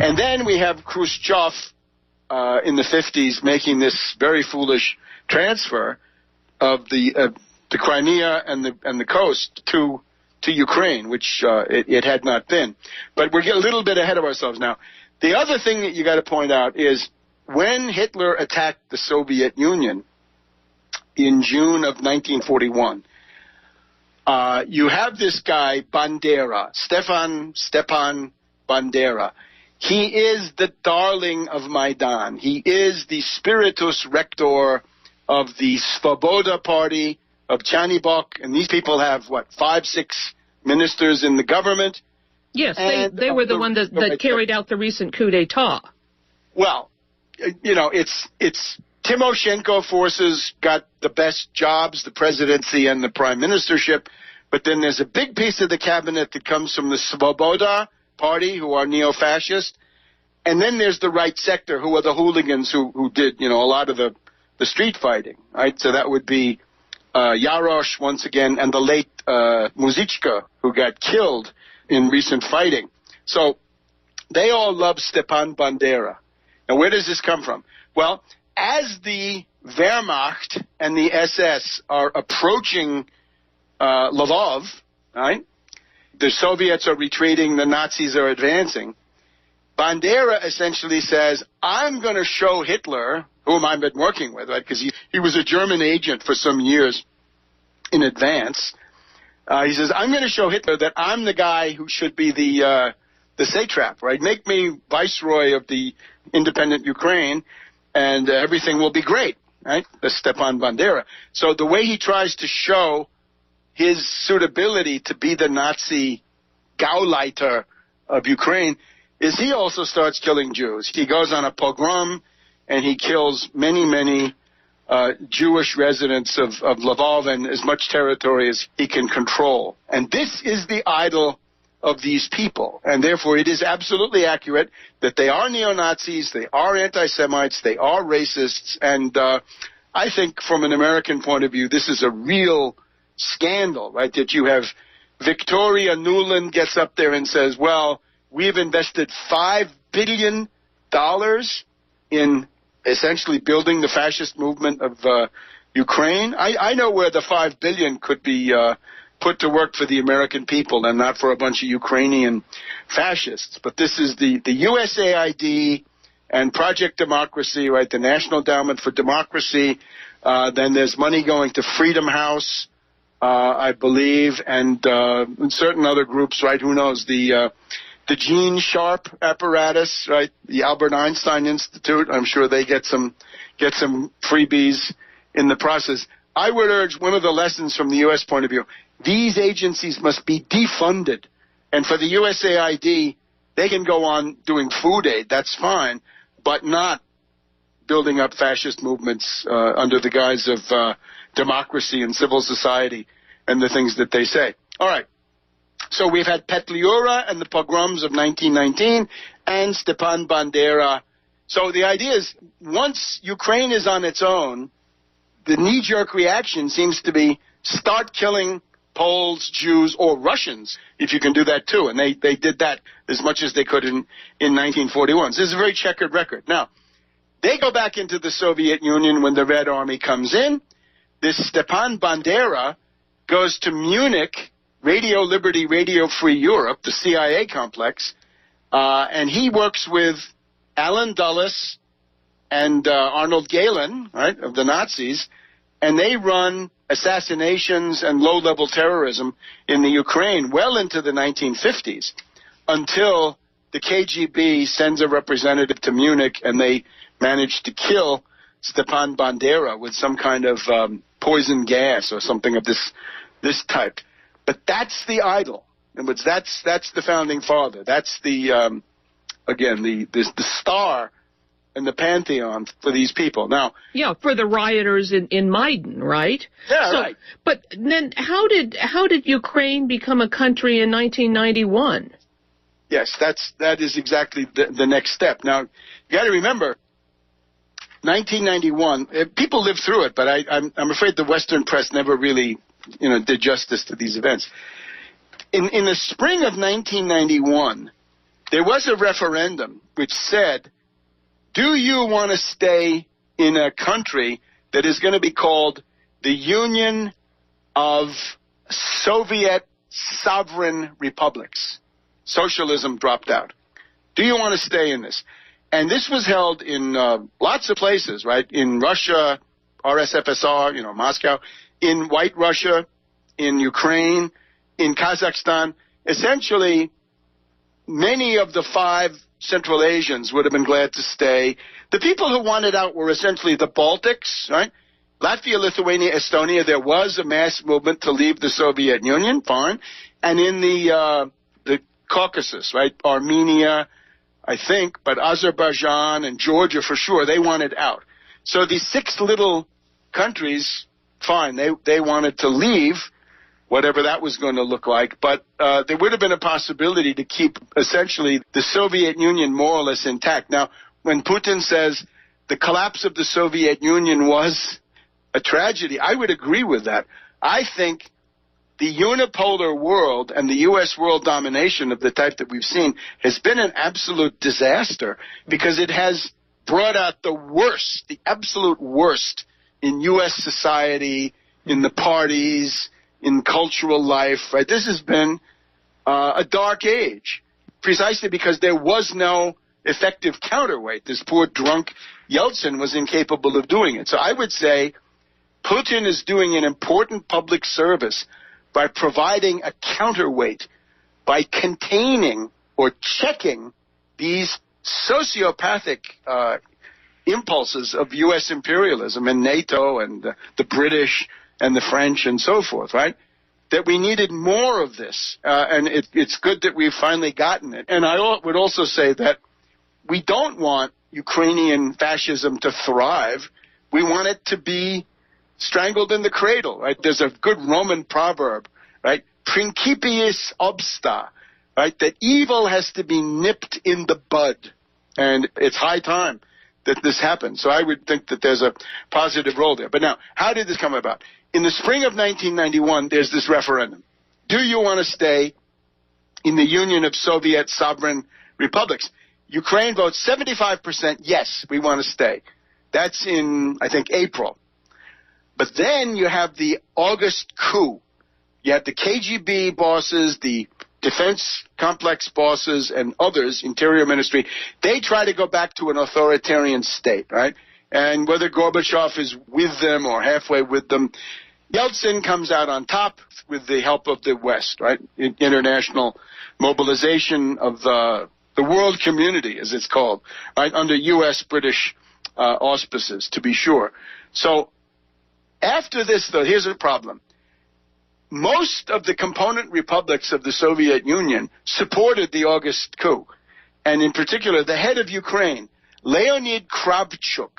And then we have Khrushchev in the 50s making this very foolish transfer of the Crimea and the coast to Ukraine, which it had not been. But we're getting a little bit ahead of ourselves now. The other thing that you got to point out is when Hitler attacked the Soviet Union in June of 1941, you have this guy, Bandera, Stepan Bandera. He is the darling of Maidan. He is the spiritus rector of the Svoboda party of Chanibok, and these people have, 5, 6 ministers in the government? Yes, they were the one that carried out the recent coup d'etat. Well, it's Timoshenko forces got the best jobs, the presidency and the prime ministership, but then there's a big piece of the cabinet that comes from the Svoboda party, who are neo-fascist, and then there's the right sector, who are the hooligans who did, a lot of the street fighting, right? So that would be Yarosh, once again, and the late Muzichka, who got killed in recent fighting. So they all love Stepan Bandera. Now, where does this come from? Well, as the Wehrmacht and the SS are approaching Lvov, right? The Soviets are retreating, the Nazis are advancing. Bandera essentially says, I'm going to show Hitler, whom I've been working with, right? Because he was a German agent for some years in advance. He says, I'm going to show Hitler that I'm the guy who should be the satrap, right? Make me viceroy of the independent Ukraine, and everything will be great, right? The Stepan Bandera. So the way he tries to show his suitability to be the Nazi Gauleiter of Ukraine is he also starts killing Jews. He goes on a pogrom, and he kills many, many Jewish residents of Lvov and as much territory as he can control. And this is the idol of these people. And therefore, it is absolutely accurate that they are neo-Nazis, they are anti-Semites, they are racists. And I think from an American point of view, this is a real scandal, right? That you have Victoria Nuland gets up there and says, well, we've invested $5 billion in essentially building the fascist movement of Ukraine. I know where the $5 billion could be put to work for the American people and not for a bunch of Ukrainian fascists. But this is the USAID and Project Democracy, right, the National Endowment for Democracy. Then there's money going to Freedom House, I believe, and certain other groups, right, who knows, the Gene Sharp apparatus, right? The Albert Einstein Institute. I'm sure they get some freebies in the process. I would urge one of the lessons from the U.S. point of view: these agencies must be defunded, and for the USAID, they can go on doing food aid. That's fine, but not building up fascist movements under the guise of democracy and civil society and the things that they say. All right. So we've had Petliura and the pogroms of 1919 and Stepan Bandera. So the idea is once Ukraine is on its own, the knee-jerk reaction seems to be start killing Poles, Jews, or Russians, if you can do that too. And they did that as much as they could in 1941. So this is a very checkered record. Now, they go back into the Soviet Union when the Red Army comes in. This Stepan Bandera goes to Munich, Radio Liberty, Radio Free Europe, the CIA complex, and he works with Alan Dulles and Arnold Gehlen, right, of the Nazis, and they run assassinations and low-level terrorism in the Ukraine well into the 1950s until the KGB sends a representative to Munich and they manage to kill Stepan Bandera with some kind of poison gas or something of this type. But that's the idol. In other words, that's the founding father. That's the the star and the pantheon for these people. Now, yeah, for the rioters in Maidan, right? Yeah, right. But then, how did Ukraine become a country in 1991? Yes, that is exactly the next step. Now, you got to remember, 1991. People lived through it, but I'm afraid the Western press never really did justice to these events. In the spring of 1991, there was a referendum which said, do you want to stay in a country that is going to be called the Union of Soviet Sovereign Republics? Socialism dropped out. Do you want to stay in this? And this was held in lots of places, right? In Russia, RSFSR, Moscow, in White Russia, in Ukraine, in Kazakhstan. Essentially, many of the 5 Central Asians would have been glad to stay. The people who wanted out were essentially the Baltics, right? Latvia, Lithuania, Estonia. There was a mass movement to leave the Soviet Union, fine. And in the Caucasus, right? Armenia, I think, but Azerbaijan and Georgia for sure, they wanted out. So these 6 little countries, fine, they wanted to leave, whatever that was going to look like. But there would have been a possibility to keep essentially the Soviet Union more or less intact. Now, when Putin says the collapse of the Soviet Union was a tragedy, I would agree with that. I think the unipolar world and the U.S. world domination of the type that we've seen has been an absolute disaster because it has brought out the worst, the absolute worst in U.S. society, in the parties, in cultural life, right? This has been a dark age, precisely because there was no effective counterweight. This poor drunk Yeltsin was incapable of doing it. So I would say Putin is doing an important public service by providing a counterweight, by containing or checking these sociopathic impulses of U.S. imperialism and NATO and the British and the French and so forth, right? That we needed more of this, and it's good that we've finally gotten it. And I would also say that we don't want Ukrainian fascism to thrive. We want it to be strangled in the cradle, right? There's a good Roman proverb, right? Principiis obsta, right? That evil has to be nipped in the bud. And it's high time that this happens. So I would think that there's a positive role there. But now, how did this come about? In the spring of 1991, there's this referendum. Do you want to stay in the Union of Soviet Sovereign Republics? Ukraine votes 75% yes, we want to stay. That's in, I think, April. But then you have the August coup. You have the KGB bosses, the defense complex bosses, and others, Interior Ministry. They try to go back to an authoritarian state, right? And whether Gorbachev is with them or halfway with them, Yeltsin comes out on top with the help of the West, right? International mobilization of the world community, as it's called, right? Under U.S.-British auspices, to be sure. So after this, though, here's a problem. Most of the component republics of the Soviet Union supported the August coup. And in particular, the head of Ukraine, Leonid Kravchuk,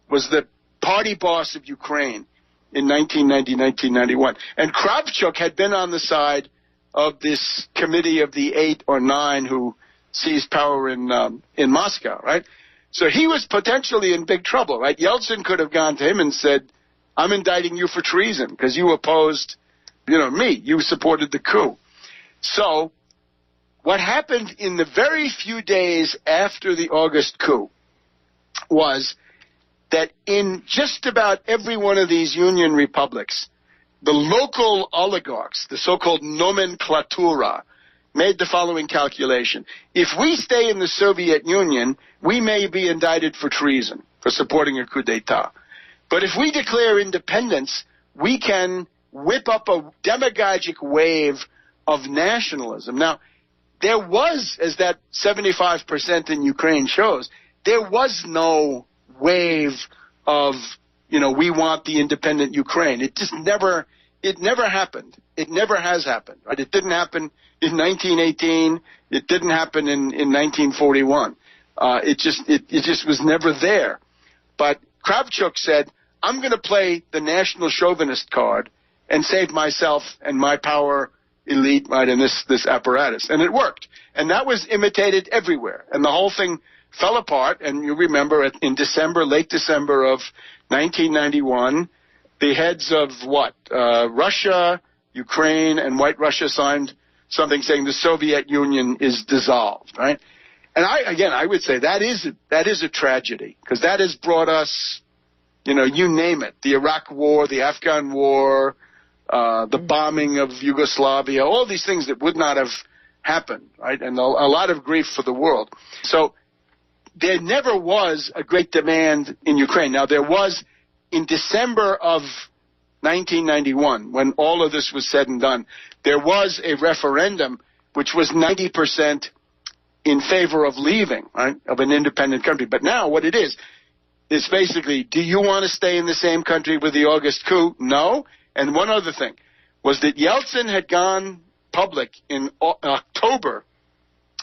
was the party boss of Ukraine in 1990-1991. And Kravchuk had been on the side of this committee of the 8 or 9 who seized power in Moscow, right? So he was potentially in big trouble, right? Yeltsin could have gone to him and said, I'm indicting you for treason because you opposed, me. You supported the coup. So what happened in the very few days after the August coup was that in just about every one of these Union republics, the local oligarchs, the so-called nomenklatura, made the following calculation. If we stay in the Soviet Union, we may be indicted for treason, for supporting a coup d'etat. But if we declare independence, we can whip up a demagogic wave of nationalism. Now, there was, as that 75% in Ukraine shows, there was no wave of, we want the independent Ukraine. It never happened. It never has happened. Right? It didn't happen in 1918. It didn't happen in 1941. It just was never there. But Kravchuk said, I'm going to play the national chauvinist card and save myself and my power elite, right, in this apparatus. And it worked. And that was imitated everywhere. And the whole thing fell apart. And you remember in late December of 1991, the heads of Russia, Ukraine, and White Russia signed something saying the Soviet Union is dissolved, right? And I would say that is a tragedy, because that has brought us, you name it, the Iraq War, the Afghan War, the bombing of Yugoslavia, all these things that would not have happened, right? And a lot of grief for the world. So there never was a great demand in Ukraine. Now, there was in December of 1991, when all of this was said and done, there was a referendum which was 90% in favor of leaving, right, of an independent country. But now what it is basically, do you want to stay in the same country with the August coup? No. And one other thing was that Yeltsin had gone public in October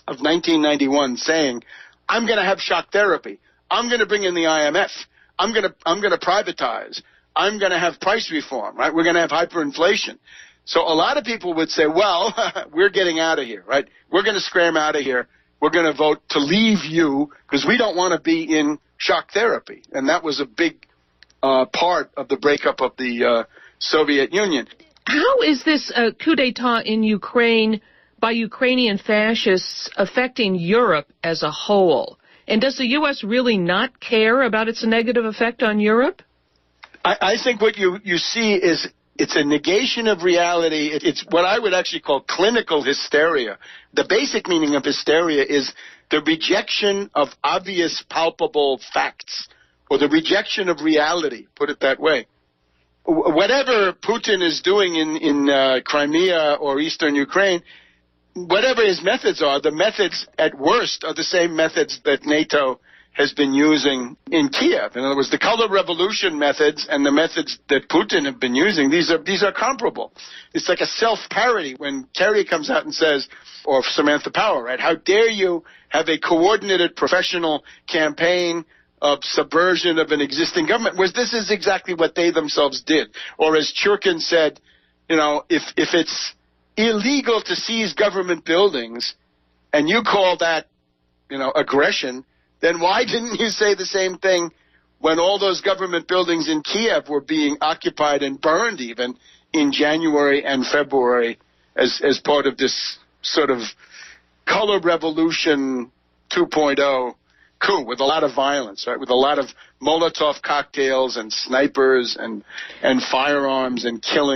of 1991 saying, I'm going to have shock therapy. I'm going to bring in the IMF. I'm going to privatize. I'm going to have price reform, right? We're going to have hyperinflation. So a lot of people would say, well, we're getting out of here, right? We're going to scram out of here. We're going to vote to leave you because we don't want to be in shock therapy. And that was a big part of the breakup of the Soviet Union. How is this coup d'etat in Ukraine by Ukrainian fascists affecting Europe as a whole? And does the U.S. really not care about its negative effect on Europe? I think what you see is it's a negation of reality. It's what I would actually call clinical hysteria. The basic meaning of hysteria is the rejection of obvious, palpable facts, or the rejection of reality, put it that way. Whatever Putin is doing in Crimea or eastern Ukraine, whatever his methods are, the methods at worst are the same methods that NATO has been using in Kiev. In other words, the color revolution methods and the methods that Putin have been using, these are comparable. It's like a self-parody when Kerry comes out and says, or Samantha Power, right, how dare you have a coordinated professional campaign of subversion of an existing government, whereas this is exactly what they themselves did. Or as Churkin said, if it's illegal to seize government buildings and you call that, aggression, then why didn't you say the same thing when all those government buildings in Kiev were being occupied and burned even in January and February as part of this sort of color revolution 2.0 coup with a lot of violence, right? With a lot of Molotov cocktails and snipers and firearms and killing.